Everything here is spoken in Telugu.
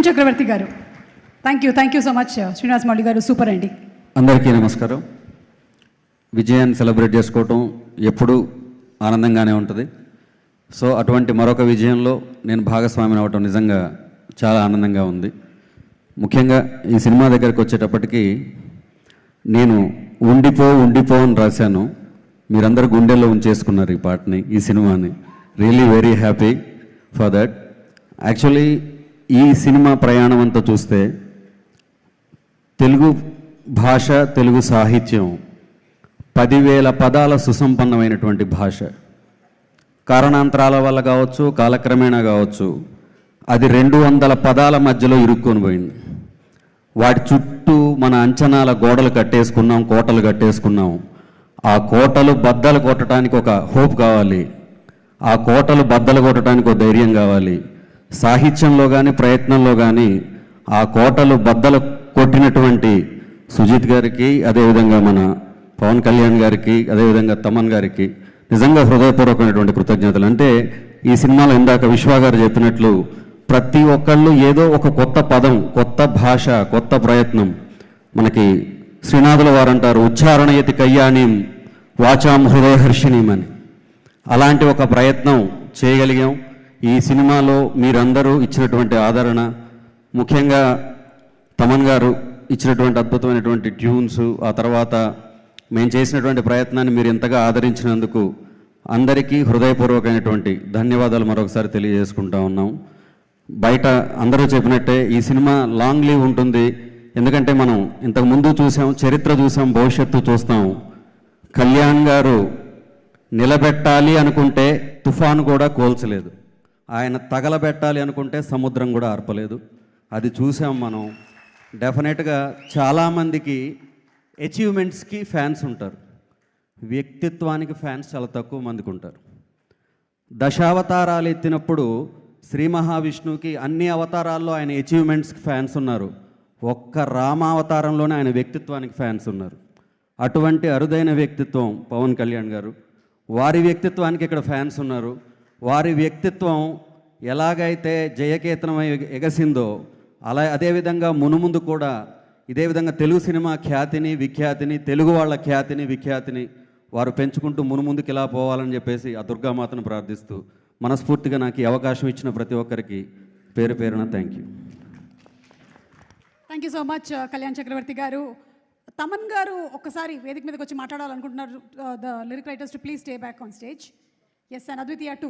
చక్రవర్తి గారు. Thank you so much Srinivas Mouli గారు. సూపర్ అండి. అందరికీ నమస్కారం. విజయాన్ని సెలబ్రేట్ చేసుకోవటం ఎప్పుడూ ఆనందంగానే ఉంటుంది. సో అటువంటి మరొక విజయంలో నేను భాగస్వామిని అవ్వటం నిజంగా చాలా ఆనందంగా ఉంది. ముఖ్యంగా ఈ సినిమా దగ్గరికి వచ్చేటప్పటికి నేను ఉండిపో అని రాశాను. మీరందరూ గుండెల్లో ఉంచేసుకున్నారు ఈ పాటని, ఈ సినిమాని. Really very happy for that. Actually ఈ సినిమా ప్రయాణం అంతా చూస్తే తెలుగు భాష, తెలుగు సాహిత్యం 10,000 పదాల సుసంపన్నమైనటువంటి భాష. కారణాంతరాల వల్ల కావచ్చు, కాలక్రమేణా కావచ్చు, అది 200 పదాల మధ్యలో ఇరుక్కొని పోయింది. వాటి చుట్టూ మన అంచనాల గోడలు కట్టేసుకున్నాం, కోటలు కట్టేసుకున్నాం. ఆ కోటలు బద్దలు కొట్టడానికి ఒక హోప్ కావాలి, ఆ కోటలు బద్దలు కొట్టడానికి ఒక ధైర్యం కావాలి. సాహిత్యంలో కానీ ప్రయత్నంలో కానీ ఆ కోటలు బద్దలు కొట్టినటువంటి సుజిత్ గారికి, అదేవిధంగా మన పవన్ కళ్యాణ్ గారికి, అదేవిధంగా తమన్ గారికి నిజంగా హృదయపూర్వకమైనటువంటి కృతజ్ఞతలు. అంటే ఈ సినిమాలో ఇందాక విశ్వ గారు చెప్పినట్లు ప్రతి ఒక్కళ్ళు ఏదో ఒక కొత్త పదం, కొత్త భాష, కొత్త ప్రయత్నం. మనకి శ్రీనాథుల వారు అంటారు, ఉచ్చారణయతి కయ్యాణీం వాచాం హృదయహర్షిణీం అని. అలాంటి ఒక ప్రయత్నం చేయగలిగాం. ఈ సినిమాలో మీరందరూ ఇచ్చినటువంటి ఆదరణ, ముఖ్యంగా తమన్ గారు ఇచ్చినటువంటి అద్భుతమైనటువంటి ట్యూన్స్, ఆ తర్వాత మేము చేసినటువంటి ప్రయత్నాన్ని మీరు ఎంతగా ఆదరించినందుకు అందరికీ హృదయపూర్వకమైనటువంటి ధన్యవాదాలు మరొకసారి తెలియజేసుకుంటా ఉన్నాం. బయట అందరూ చెప్పినట్టే ఈ సినిమా లాంగ్ లీవ్ ఉంటుంది. ఎందుకంటే మనం ఇంతకు ముందు చూసాం, చరిత్ర చూసాం, భవిష్యత్తు చూస్తాం. కళ్యాణ్ గారు నిలబెట్టాలి అనుకుంటే తుఫాను కూడా కోల్చలేదు, ఆయన తగలబెట్టాలి అనుకుంటే సముద్రం కూడా ఆర్పలేదు. అది చూసాం మనం. డెఫినెట్గా చాలామందికి అచీవ్మెంట్స్కి ఫ్యాన్స్ ఉంటారు, వ్యక్తిత్వానికి ఫ్యాన్స్ చాలా తక్కువ మందికి ఉంటారు. దశావతారాలు ఎత్తినప్పుడు శ్రీ మహావిష్ణువుకి అన్ని అవతారాల్లో ఆయన అచీవ్మెంట్స్కి ఫ్యాన్స్ ఉన్నారు, ఒక్క రామావతారంలోనే ఆయన వ్యక్తిత్వానికి ఫ్యాన్స్ ఉన్నారు. అటువంటి అరుదైన వ్యక్తిత్వం పవన్ కళ్యాణ్ గారు. వారి వ్యక్తిత్వానికి ఇక్కడ ఫ్యాన్స్ ఉన్నారు. వారి వ్యక్తిత్వం ఎలాగైతే జయకేతనమై ఎగసిందో అదేవిధంగా మునుముందు కూడా ఇదే విధంగా తెలుగు సినిమా ఖ్యాతిని, విఖ్యాతిని, తెలుగు వాళ్ళ ఖ్యాతిని, విఖ్యాతిని వారు పెంచుకుంటూ మునుముందుకు ఇలా పోవాలని చెప్పేసి ఆ దుర్గామాతను ప్రార్థిస్తూ మనస్ఫూర్తిగా నాకు ఈ అవకాశం ఇచ్చిన ప్రతి ఒక్కరికి పేరు పేరున thank you so much Kalyan Chakravarthy గారు. తమన్ గారు ఒక్కసారి వేదిక మీదకి వచ్చి మాట్లాడాలనుకుంటున్నారు. The lyric writers too please stay back on stage. Yes and Advitiya 2.